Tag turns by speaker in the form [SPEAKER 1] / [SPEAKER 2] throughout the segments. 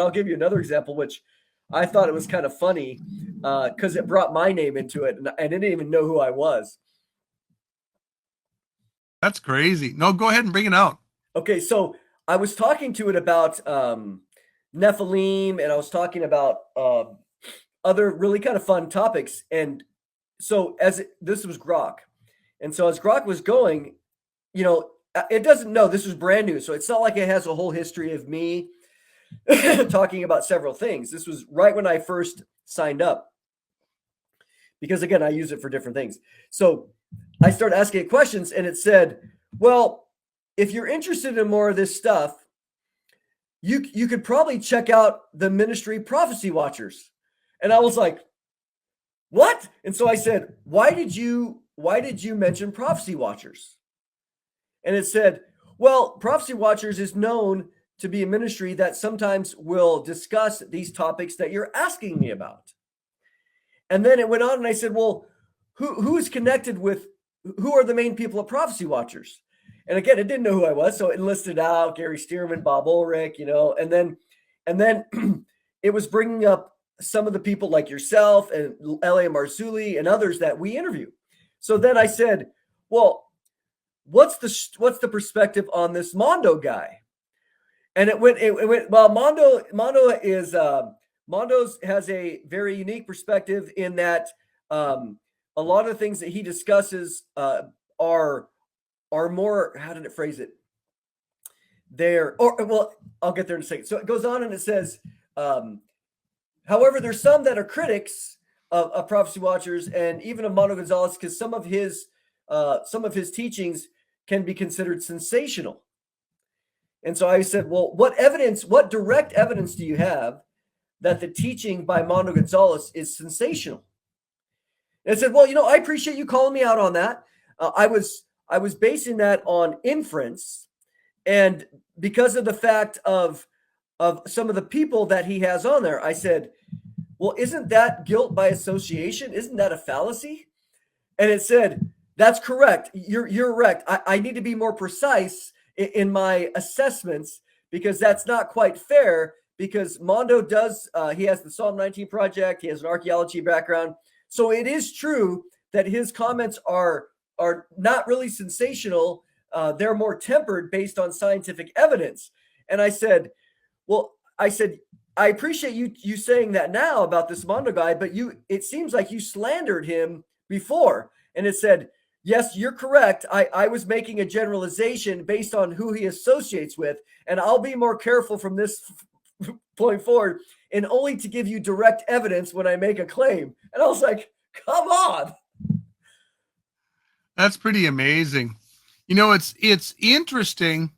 [SPEAKER 1] I'll give you another example, which I thought it was kind of funny because it brought my name into it, and I didn't even know who I was.
[SPEAKER 2] That's crazy. No, go ahead and bring it out.
[SPEAKER 1] Okay, so I was talking to it about Nephilim, and I was talking about other really kind of fun topics. And so this was Grok, and so as Grok was going, it doesn't know this was brand new, so it's not like it has a whole history of me talking about several things. This was right when I first signed up, because again, I use it for different things. So I started asking it questions, and it said, well, if you're interested in more of this stuff, you could probably check out the ministry Prophecy Watchers. And I was like, what? And so I said, why did you mention Prophecy Watchers? And it said, well, Prophecy Watchers is known to be a ministry that sometimes will discuss these topics that you're asking me about. And then it went on, and I said, well, who is connected with, who are the main people of Prophecy Watchers? And again, it didn't know who I was, so it listed out Gary Stearman, Bob Ulrich, and then it was bringing up some of the people like yourself and L.A. Marzulli and others that we interview. So then I said, well, what's the perspective on this Mondo guy? And it went, well, Mondo has a very unique perspective in that a lot of the things that he discusses are more, how did it phrase it? I'll get there in a second. So it goes on and it says, however, there's some that are critics of Prophecy Watchers and even of Mondo Gonzales, because some of his teachings can be considered sensational. And so I said, well, what direct evidence do you have that the teaching by Mondo Gonzales is sensational? And I said, well, I appreciate you calling me out on that. I was basing that on inference, and because of the fact of some of the people that he has on there, I said, well, isn't that guilt by association? Isn't that a fallacy? And it said, that's correct. You're correct. I need to be more precise in my assessments, because that's not quite fair, because Mondo does, he has the Psalm 19 project. He has an archaeology background. So it is true that his comments are not really sensational. They're more tempered based on scientific evidence. And I said, I appreciate you saying that now about this Mondo guy, but it seems like you slandered him before. And it said, yes, you're correct. I was making a generalization based on who he associates with, and I'll be more careful from this point forward, and only to give you direct evidence when I make a claim. And I was like, come on.
[SPEAKER 2] That's pretty amazing. It's interesting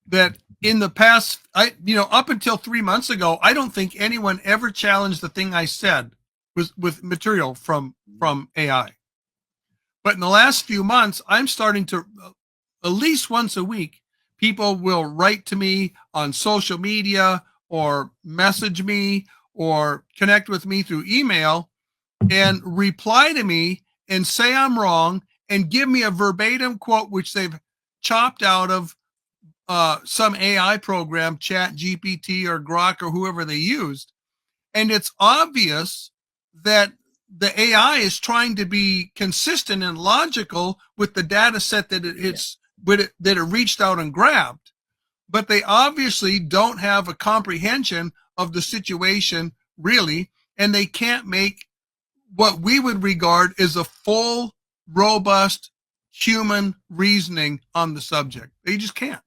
[SPEAKER 2] that in the past, up until 3 months ago, I don't think anyone ever challenged the thing I said with material from AI. But in the last few months, I'm starting to, at least once a week, people will write to me on social media or message me or connect with me through email and reply to me and say I'm wrong and give me a verbatim quote, which they've chopped out of some AI program, Chat GPT or Grok or whoever they used. And it's obvious that the AI is trying to be consistent and logical with the data set that it reached out and grabbed, but they obviously don't have a comprehension of the situation really, and they can't make what we would regard as a full, robust human reasoning on the subject. They just can't.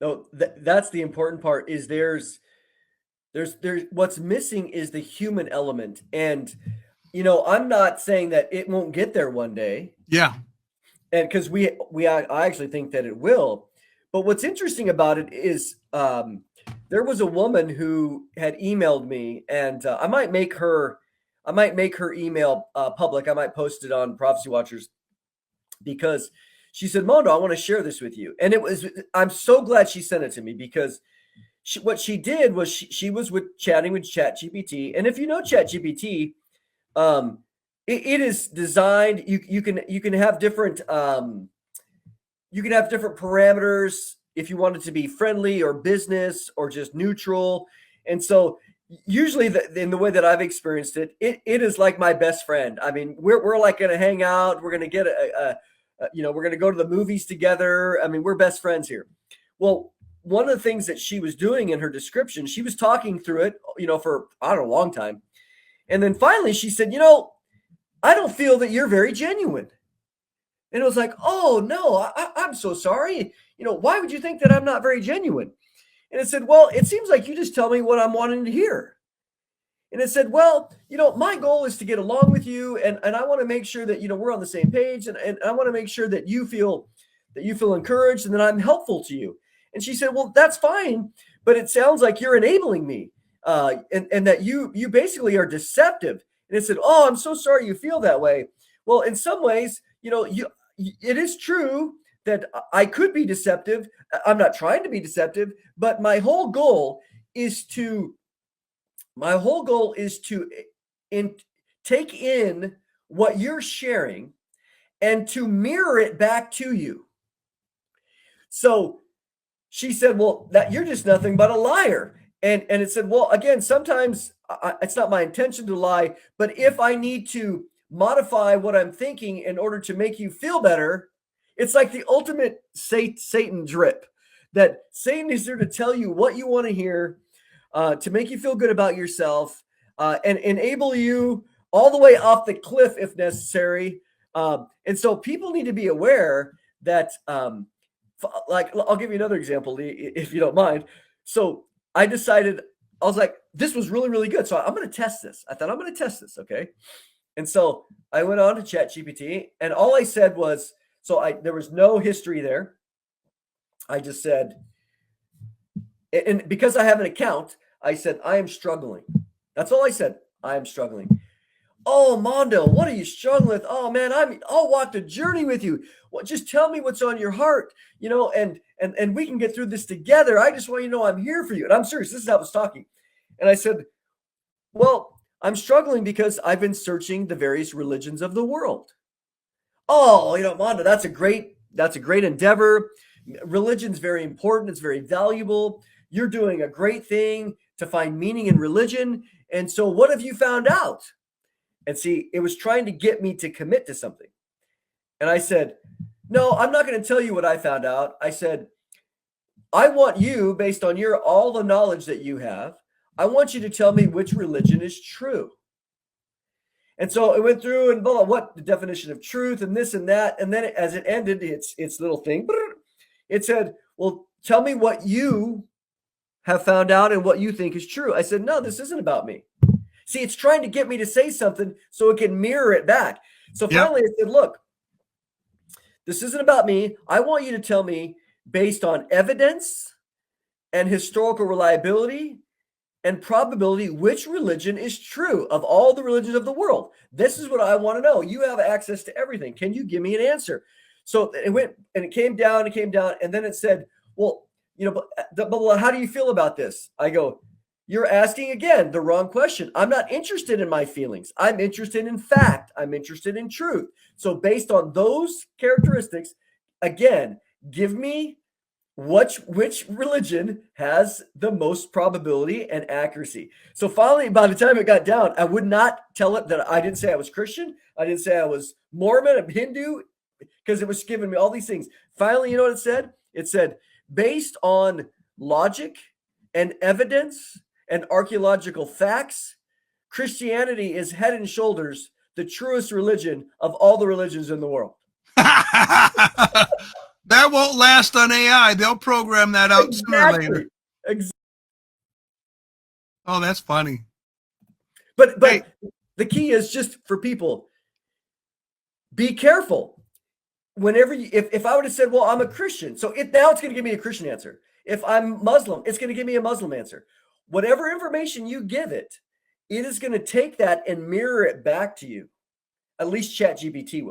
[SPEAKER 1] No, that's the important part. Is there's what's missing is the human element. And I'm not saying that it won't get there one day.
[SPEAKER 2] Yeah.
[SPEAKER 1] And because I actually think that it will. But what's interesting about it is there was a woman who had emailed me, and I might make her email public. I might post it on Prophecy Watchers, because she said, Mondo, I want to share this with you. And I'm so glad she sent it to me, because what she did was she was chatting with Chat GPT. And if you know Chat GPT, it is designed, you can have different parameters if you want it to be friendly or business or just neutral. And so usually in the way that I've experienced it, it is like my best friend. I mean, we're like going to hang out. We're going to get we're going to go to the movies together. I mean, we're best friends here. Well, one of the things that she was doing in her description, she was talking through it, for, I don't know, a long time. And then finally she said, I don't feel that you're very genuine. And it was like, oh no, I'm so sorry. Why would you think that I'm not very genuine? And it said, well, it seems like you just tell me what I'm wanting to hear. And it said, well, my goal is to get along with you. And I want to make sure that, we're on the same page. And I want to make sure that you feel encouraged and that I'm helpful to you. And she said, well, that's fine. But it sounds like you're enabling me. And that you basically are deceptive. And it said, oh, I'm so sorry you feel that way. Well, in some ways, it is true that I could be deceptive. I'm not trying to be deceptive, but my whole goal is to take in what you're sharing and to mirror it back to you. So she said, well, that you're just nothing but a liar. And it said, well, again, sometimes it's not my intention to lie, but if I need to modify what I'm thinking in order to make you feel better, it's like the ultimate Satan drip, that Satan is there to tell you what you want to hear, to make you feel good about yourself, and enable you all the way off the cliff if necessary. And so people need to be aware that, like, I'll give you another example if you don't mind. So I decided, I was like, this was really, really good. So I'm going to test this. I thought I'm going to test this. Okay. And so I went on to ChatGPT, and all I said was, there was no history there. I just said, and because I have an account, I said, I am struggling. That's all I said. I am struggling. Oh, Mondo, what are you struggling with? Oh man, I'll walk the journey with you. Well, just tell me what's on your heart, and we can get through this together. I just want you to know I'm here for you. And I'm serious. This is how I was talking. And I said, well, I'm struggling because I've been searching the various religions of the world. Oh, Mondo, that's a great endeavor. Religion's very important. It's very valuable. You're doing a great thing to find meaning in religion. And so what have you found out? And see, it was trying to get me to commit to something. And I said, no, I'm not going to tell you what I found out. I said, I want you, based on all the knowledge that you have, I want you to tell me which religion is true. And so it went through and blah, blah, what the definition of truth and this and that. And then as it ended, its little thing, it said, well, tell me what you have found out and what you think is true. I said, no, this isn't about me. See, it's trying to get me to say something so it can mirror it back. So finally I said, look, this isn't about me. I want you to tell me, based on evidence and historical reliability and probability, which religion is true of all the religions of the world. This is what I want to know. You have access to everything. Can you give me an answer? So it went and it came down, and then it said, well, but how do you feel about this? I go, you're asking, again, the wrong question. I'm not interested in my feelings. I'm interested in fact. I'm interested in truth. So based on those characteristics, again, give me which religion has the most probability and accuracy. So finally, by the time it got down, I would not tell it that I didn't say I was Christian. I didn't say I was Mormon, I'm Hindu, because it was giving me all these things. Finally, you know what it said? It said, based on logic and evidence and archaeological facts, Christianity is head and shoulders the truest religion of all the religions in the world.
[SPEAKER 2] That won't last on AI. They'll program that out sooner or later.
[SPEAKER 1] Exactly.
[SPEAKER 2] Oh, that's funny.
[SPEAKER 1] But the key is just for people, be careful. Whenever if I would have said, well, I'm a Christian, so now it's going to give me a Christian answer. If I'm Muslim, it's going to give me a Muslim answer. Whatever information you give it, it is going to take that and mirror it back to you. At least ChatGPT will.